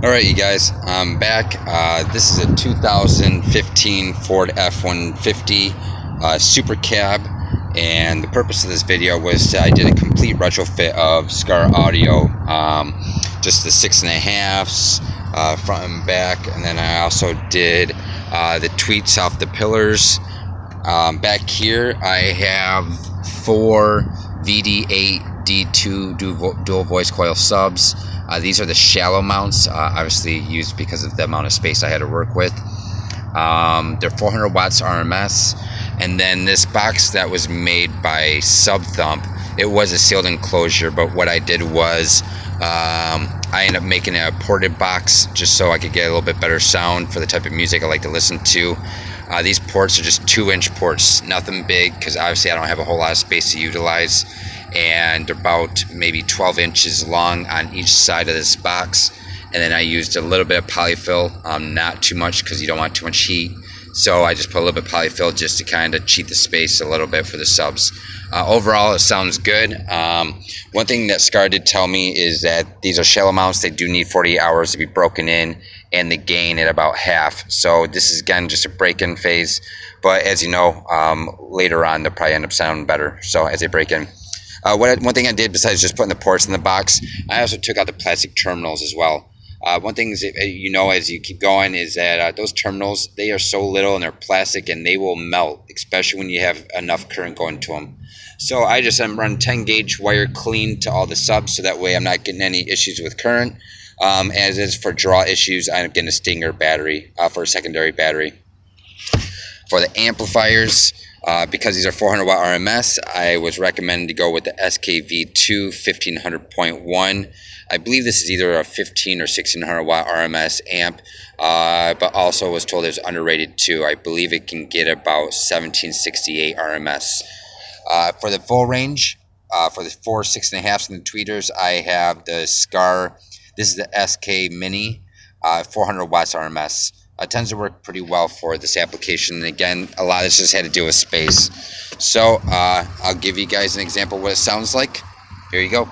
Alright, you guys, I'm back. This is a 2015 Ford F-150 Super Cab, and the purpose of this video was I did a complete retrofit of Skar audio, just the 6.5s, front and back, and then I also did the tweets off the pillars. Back here I have 4 VD8 D2 dual voice coil subs. These are the shallow mounts, obviously used because of the amount of space I had to work with. They're 400 watts RMS, and then this box that was made by Subthump, it was a sealed enclosure, but what I did was I ended up making a ported box just so I could get a little bit better sound for the type of music I like to listen to. These ports are just 2-inch ports, nothing big, because obviously I don't have a whole lot of space to utilize, and about maybe 12 inches long on each side of this box. And then I used a little bit of polyfill, not too much because you don't want too much heat, so I just put a little bit of polyfill just to kind of cheat the space a little bit for the subs. Overall, it sounds good. One thing that Skar did tell me is that these are shallow mounts. They do need 48 hours to be broken in, and the gain at about half. So this is, again, just a break-in phase. But as you know, later on, they'll probably end up sounding better, so as they break in. One thing I did besides just putting the ports in the box, I also took out the plastic terminals as well. One thing is, you know, as you keep going, is that those terminals, they are so little and they're plastic and they will melt, especially when you have enough current going to them. So I just run 10 gauge wire clean to all the subs, so that way I'm not getting any issues with current. As is for draw issues, I'm getting a Stinger battery for a secondary battery. For the amplifiers, because these are 400 watt RMS, I was recommended to go with the SKV2 1500.1. I believe this is either a 15 or 1600 watt RMS amp, but also was told it was underrated too. I believe it can get about 1768 RMS. For the full range, for the 4 6.5s and the tweeters, I have the Skar. This is the SK Mini, 400 watts RMS. It tends to work pretty well for this application. And again, a lot of this just had to do with space. So I'll give you guys an example of what it sounds like. Here you go.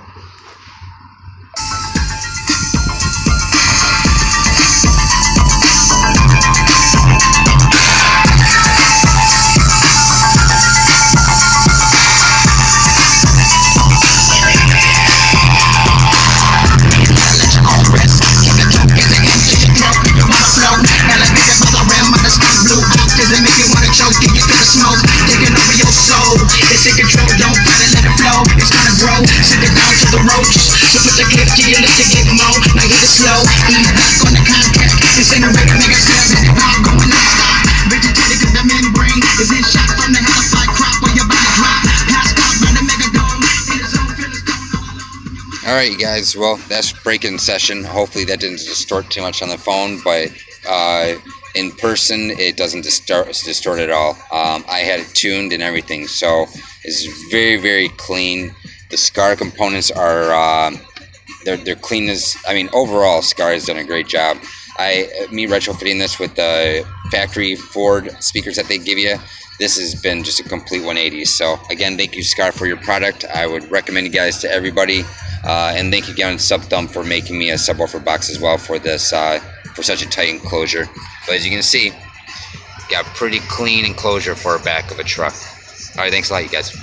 It's in control, don't fight it, let it flow. It's gonna grow, send it down to the roaches. So put the clip to your lips to get more. Now hit it slow, ease back on the contact. Incinerator, mega cells, and all going up. Vegetated cause the membrane is in shot from the hellfly crop where your body drop. Passed out by the mega dome. In his own feelings going all alone. Alright, you guys, well, that's break-in session. Hopefully that didn't distort too much on the phone, but in person it doesn't distort at all. I had it tuned and everything, so it's very, very clean. The Skar components are they're clean as, I mean, overall Skar has done a great job. Me retrofitting this with the factory Ford speakers that they give you, this has been just a complete 180. So again, thank you, Skar, for your product. I would recommend you guys to everybody, and thank you again, Subthump, for making me a subwoofer box as well for this for such a tight enclosure. But as you can see, got pretty clean enclosure for a back of a truck. Alright, thanks a lot, you guys.